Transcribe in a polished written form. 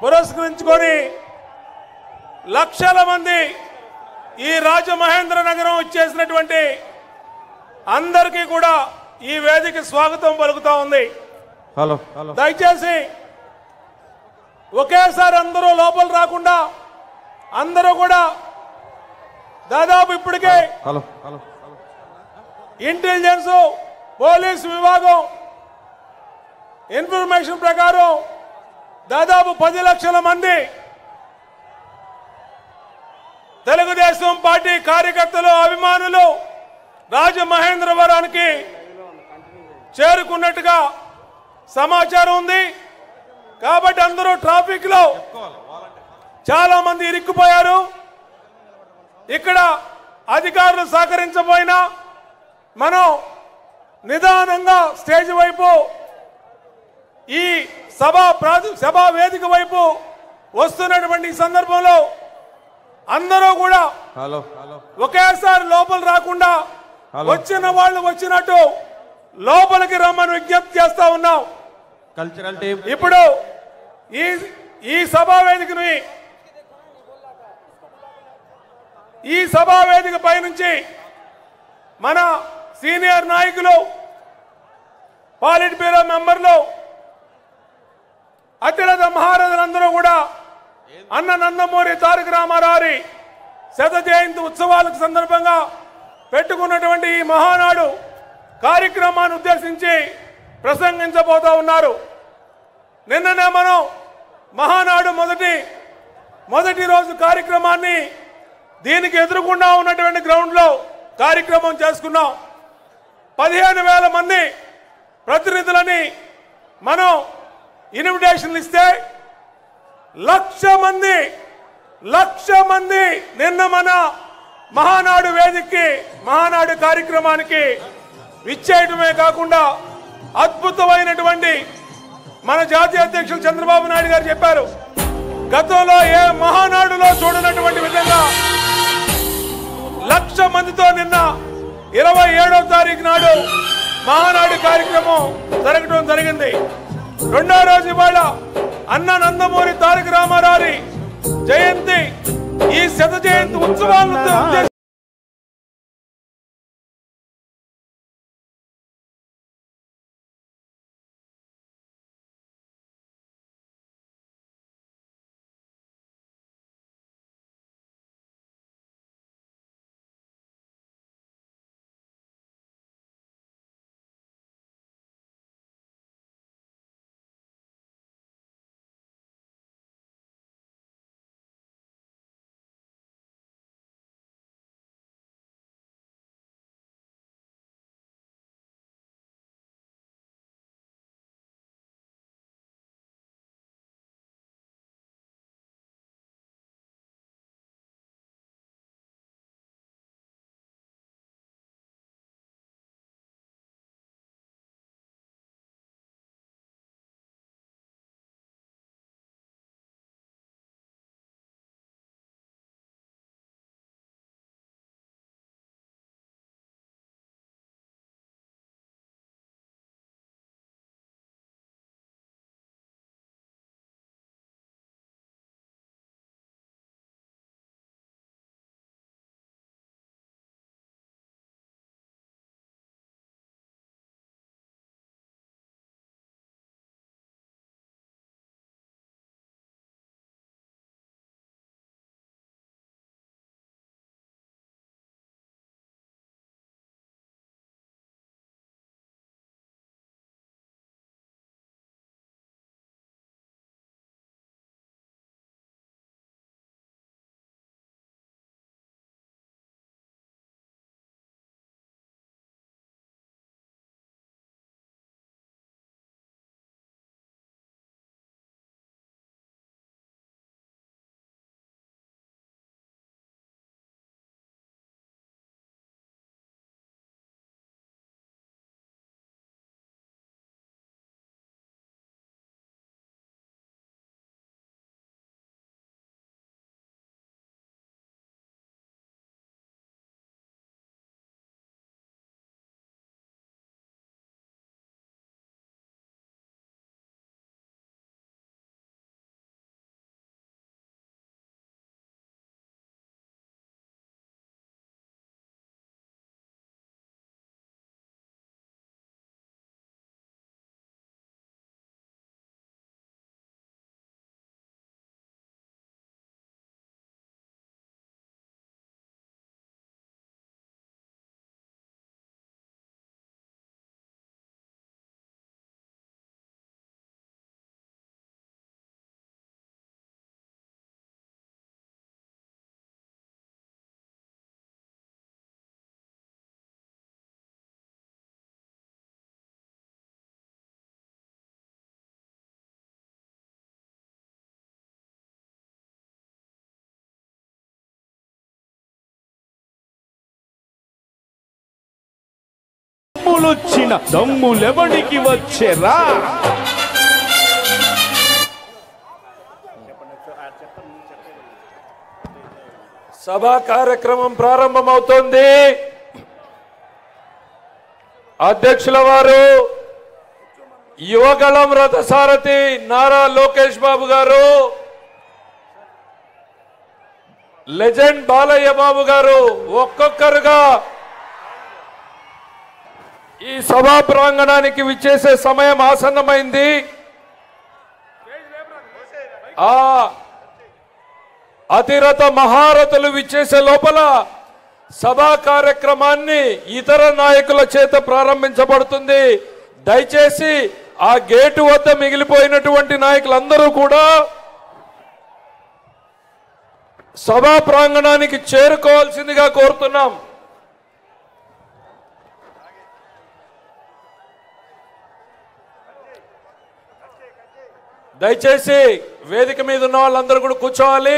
పురస్కరించుకొని లక్షల మంది ఈ రాజమహేంద్ర నగరం వచ్చేసినటువంటి అందరికీ కూడా ఈ వేదిక స్వాగతం పలుకుతా ఉంది. దయచేసి ఒకేసారి అందరూ లోపల రాకుండా అందరూ కూడా దాదాపు ఇప్పటికే ఇంటెలిజెన్స్ పోలీస్ విభాగం ఇన్ఫర్మేషన్ ప్రకారం దాదాపు 10 లక్షల మంది తెలుగుదేశం పార్టీ కార్యకర్తలు అభిమానులు రాజమహేంద్రవరానికి చేరుకున్నట్టుగా సమాచారం ఉంది. కాబట్టి అందరూ ట్రాఫిక్ లో చాలా మంది ఇరుక్కుపోయారు. ఇక్కడ అధికారులు సహకరించబోయినా మనం నిదానంగా స్టేజ్ వైపు ఈ సభా వేదిక వైపు వస్తున్నటువంటి సందర్భంలో అందరూ కూడా ఒకేసారి లోపల రాకుండా వచ్చిన వాళ్ళు వచ్చినట్టు లోపలికి రమ్మని విజ్ఞప్తి చేస్తా ఉన్నాం. కల్చరల్ టీం ఇప్పుడు ఈ సభా వేదిక పై నుంచి మన సీనియర్ నాయకులు పాలిట్ బ్యూరో మెంబర్లు అత్యున్నత మహారాజులందరూ కూడా అన్న నందమూరి తారక రామారావు శత జయంతి ఉత్సవాలకు సందర్భంగా పెట్టుకున్నటువంటి ఈ మహానాడు కార్యక్రమాన్ని ఉద్దేశించి ప్రసంగించబోతా ఉన్నారు. నిన్ననే మనం మహానాడు మొదటి రోజు కార్యక్రమాన్ని దీనికి ఎదురుకుండా ఉన్నటువంటి గ్రౌండ్ లో కార్యక్రమం చేసుకున్నాం. 15,000 మంది ప్రతినిధులని మనం ఇన్విటేషన్లు ఇస్తే లక్ష మంది నిన్న మన మహానాడు వేదికకి మహానాడు కార్యక్రమానికి విచ్చేయటమే కాకుండా అద్భుతమైనటువంటి మన జాతీయ అధ్యక్షులు చంద్రబాబు నాయుడు గారు చెప్పారు, గతంలో ఏ మహానాడులో చూడనటువంటి విధంగా లక్ష మందితో నిన్న 27వ తారీఖు నాడు మహానాడు కార్యక్రమం జరగడం జరిగింది. రెండో రోజు ఇవాళ అన్న నందమూరి తారక రామారావు జయంతి ఈ శత జయంతి ఉత్సవాలను దమ్ములొచ్చిన దమ్ములెవడికి వచ్చేరా? సభా కార్యక్రమం ప్రారంభమవుతోంది. అధ్యక్షుల వారు యువగళం రథసారథి నారా లోకేష్ బాబు గారు, లెజెండ్ బాలయ్య బాబు గారు ఒక్కొక్కరుగా ఈ సభా ప్రాంగణానికి విచ్చేసే సమయం ఆసన్నమైంది. ఆ అతిరథ మహారథులు విచ్చేసే లోపల సభా కార్యక్రమాన్ని ఇతర నాయకుల చేత ప్రారంభించబడుతుంది. దయచేసి ఆ గేటు వద్ద మిగిలిపోయినటువంటి నాయకులందరూ కూడా సభా ప్రాంగణానికి చేరుకోవాల్సిందిగా కోరుతున్నాం. దయచేసి వేదిక మీద ఉన్న వాళ్ళందరూ కూడా కూర్చోవాలి.